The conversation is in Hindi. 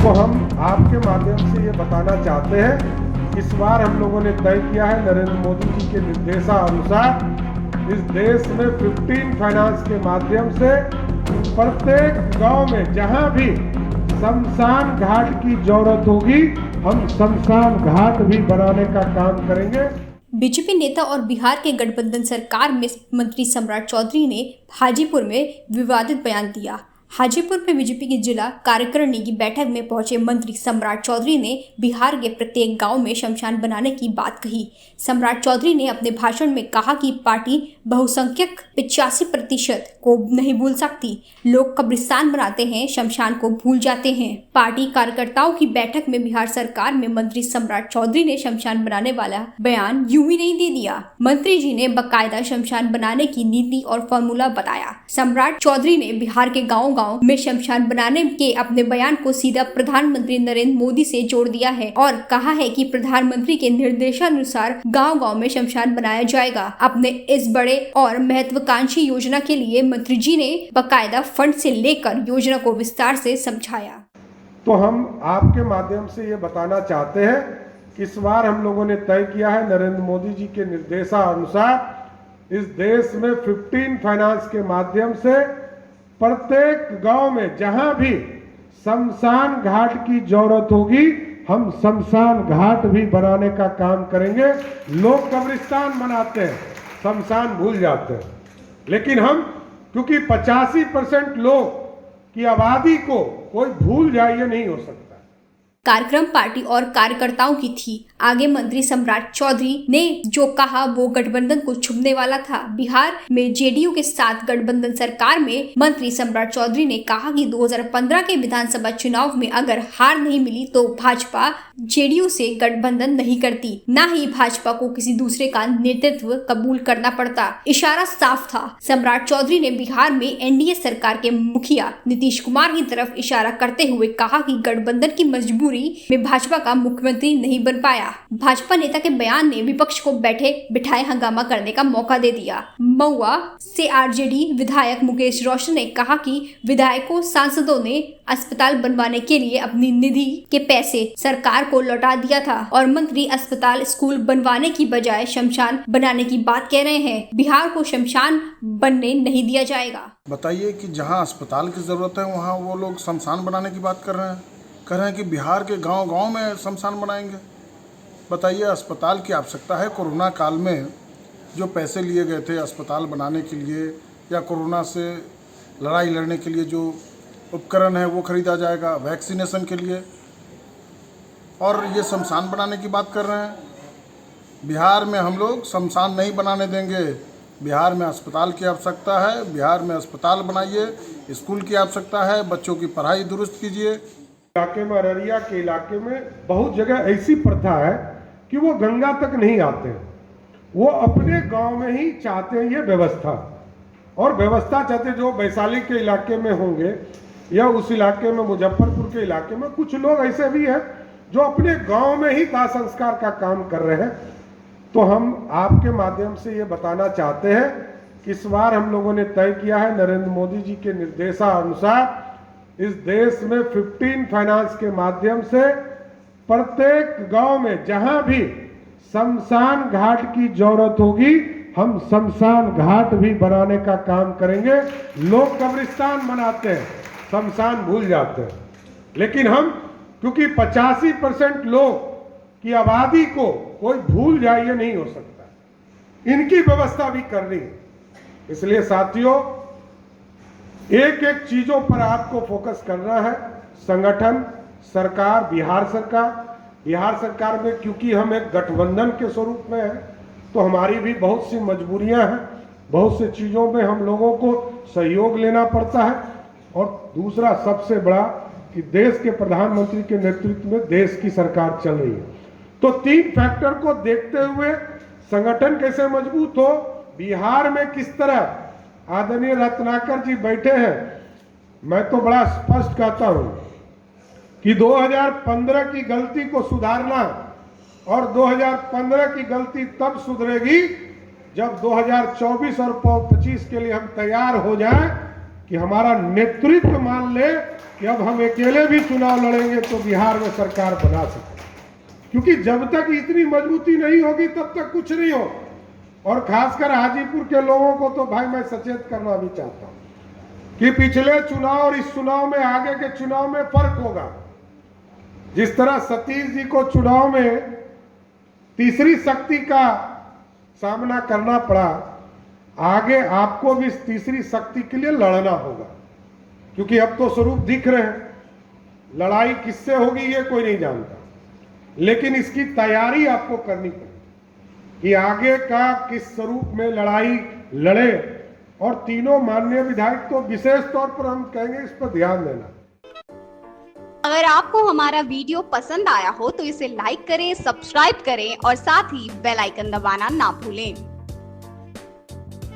तो हम आपके माध्यम से ये बताना चाहते हैं, इस बार हम लोगों ने तय किया है नरेंद्र मोदी जी के निर्देशानुसार इस देश में 15 फाइनेंस के माध्यम से प्रत्येक गांव में जहां भी शमशान घाट की जरूरत होगी हम शमशान घाट भी बनाने का काम करेंगे। बीजेपी नेता और बिहार के गठबंधन सरकार में मंत्री सम्राट चौधरी ने हाजीपुर में विवादित बयान दिया। हाजीपुर में बीजेपी की जिला कार्यकारिणी की बैठक में पहुंचे मंत्री सम्राट चौधरी ने बिहार के प्रत्येक गांव में शमशान बनाने की बात कही। सम्राट चौधरी ने अपने भाषण में कहा कि पार्टी बहुसंख्यक 85% को नहीं भूल सकती। लोग कब्रिस्तान बनाते हैं, शमशान को भूल जाते हैं। पार्टी कार्यकर्ताओं की बैठक में बिहार सरकार में मंत्री सम्राट चौधरी ने शमशान बनाने वाला बयान यूं ही नहीं दे दिया। मंत्री जी ने बाकायदा शमशान बनाने की नीति और फॉर्मूला बताया। सम्राट चौधरी ने बिहार के गाँव में शमशान बनाने के अपने बयान को सीधा प्रधानमंत्री नरेंद्र मोदी से जोड़ दिया है और कहा है कि प्रधानमंत्री के निर्देशानुसार गांव-गांव में शमशान बनाया जाएगा। अपने इस बड़े और महत्वाकांक्षी योजना के लिए मंत्री जी ने बाकायदा फंड से लेकर योजना को विस्तार से समझाया। तो हम आपके माध्यम से ये बताना चाहते हैं, इस बार हम लोगों ने तय किया है नरेंद्र मोदी जी के निर्देशानुसार इस देश में 15 फाइनेंस के माध्यम से प्रत्येक गांव में जहां भी शमशान घाट की जरूरत होगी हम शमशान घाट भी बनाने का काम करेंगे। लोग कब्रिस्तान बनाते हैं, शमशान भूल जाते हैं, लेकिन हम क्योंकि 85% लोग की आबादी को कोई भूल जाए ये नहीं हो सकता। कार्यक्रम पार्टी और कार्यकर्ताओं की थी। आगे मंत्री सम्राट चौधरी ने जो कहा वो गठबंधन को छुपने वाला था। बिहार में जेडीयू के साथ गठबंधन सरकार में मंत्री सम्राट चौधरी ने कहा कि 2015 के विधानसभा चुनाव में अगर हार नहीं मिली तो भाजपा जेडीयू से गठबंधन नहीं करती, न ही भाजपा को किसी दूसरे का नेतृत्व कबूल करना पड़ता। इशारा साफ था। सम्राट चौधरी ने बिहार में एनडीए सरकार के मुखिया नीतीश कुमार की तरफ इशारा करते हुए कहा कि गठबंधन की मजबूरी में भाजपा का मुख्यमंत्री नहीं बन पाया। भाजपा नेता के बयान ने विपक्ष को बैठे बिठाए हंगामा करने का मौका दे दिया। महुआ से आरजेडी विधायक मुकेश रोशन ने कहा कि विधायकों सांसदों ने अस्पताल बनवाने के लिए अपनी निधि के पैसे सरकार को लौटा दिया था और मंत्री अस्पताल स्कूल बनवाने की बजाय शमशान बनाने की बात कह रहे हैं। बिहार को शमशान बनने नहीं दिया जाएगा। बताइए कि जहां अस्पताल की जरूरत है वहां वो लोग शमशान बनाने की बात कर रहे हैं कि बिहार के गांव-गांव में शमशान बनाएंगे। बताइए, अस्पताल की आवश्यकता है। कोरोना काल में जो पैसे लिए गए थे अस्पताल बनाने के लिए या कोरोना से लड़ाई लड़ने के लिए जो उपकरण है वो खरीदा जाएगा वैक्सीनेशन के लिए, और ये शमशान बनाने की बात कर रहे हैं। बिहार में हम लोग शमशान नहीं बनाने देंगे। बिहार में अस्पताल की आवश्यकता है। बिहार में अस्पताल बनाइए, स्कूल की आवश्यकता है, बच्चों की पढ़ाई दुरुस्त कीजिए। इलाके में, अररिया के इलाके में बहुत जगह ऐसी प्रथा है कि वो गंगा तक नहीं आते, वो अपने गांव में ही चाहते हैं ये व्यवस्था, और व्यवस्था चाहते जो वैशाली के इलाके में होंगे या उस इलाके में मुजफ्फरपुर के इलाके में कुछ लोग ऐसे भी हैं जो अपने गांव में ही दाह संस्कार का काम कर रहे हैं। तो हम आपके माध्यम से ये बताना चाहते हैं कि इस बार हम लोगों ने तय किया है नरेंद्र मोदी जी के निर्देशानुसार इस देश में 15 फाइनेंस के माध्यम से प्रत्येक गांव में जहां भी शमशान घाट की जरूरत होगी हम शमशान घाट भी बनाने का काम करेंगे। लोग कब्रिस्तान बनाते हैं, शमशान भूल जाते हैं, लेकिन हम क्योंकि 85% लोग की आबादी को कोई भूल जाए ये नहीं हो सकता। इनकी व्यवस्था भी करनी है। इसलिए साथियों, एक एक चीजों पर आपको फोकस करना है। संगठन, सरकार, बिहार सरकार में क्योंकि हम एक गठबंधन के स्वरूप में है तो हमारी भी बहुत सी मजबूरियां हैं, बहुत सी चीजों में हम लोगों को सहयोग लेना पड़ता है। और दूसरा सबसे बड़ा कि देश के प्रधानमंत्री के नेतृत्व में देश की सरकार चल रही है, तो 3 फैक्टर को देखते हुए संगठन कैसे मजबूत हो, बिहार में किस तरह आदरणीय रत्नाकर जी बैठे हैं। मैं तो बड़ा स्पष्ट कहता हूं कि 2015 की गलती को सुधारना और 2015 की गलती तब सुधरेगी जब 2024 और 25 के लिए हम तैयार हो जाएं कि हमारा नेतृत्व मान ले कि अब हम अकेले भी चुनाव लड़ेंगे तो बिहार में सरकार बना सकते, क्योंकि जब तक इतनी मजबूती नहीं होगी तब तक कुछ नहीं हो। और खासकर हाजीपुर के लोगों को तो भाई मैं सचेत करना भी चाहता हूं कि पिछले चुनाव और इस चुनाव में, आगे के चुनाव में फर्क होगा। जिस तरह सतीश जी को चुनाव में तीसरी शक्ति का सामना करना पड़ा, आगे आपको भी इस तीसरी शक्ति के लिए लड़ना होगा, क्योंकि अब तो स्वरूप दिख रहे हैं। लड़ाई किससे होगी ये कोई नहीं जानता, लेकिन इसकी तैयारी आपको करनी पड़ेगी कि आगे का किस स्वरूप में लड़ाई लड़े। और तीनों माननीय विधायक तो विशेष तौर पर हम कहेंगे इस पर ध्यान देना। अगर आपको हमारा वीडियो पसंद आया हो तो इसे लाइक करें, सब्सक्राइब करें और साथ ही बेल आइकन दबाना ना भूलें।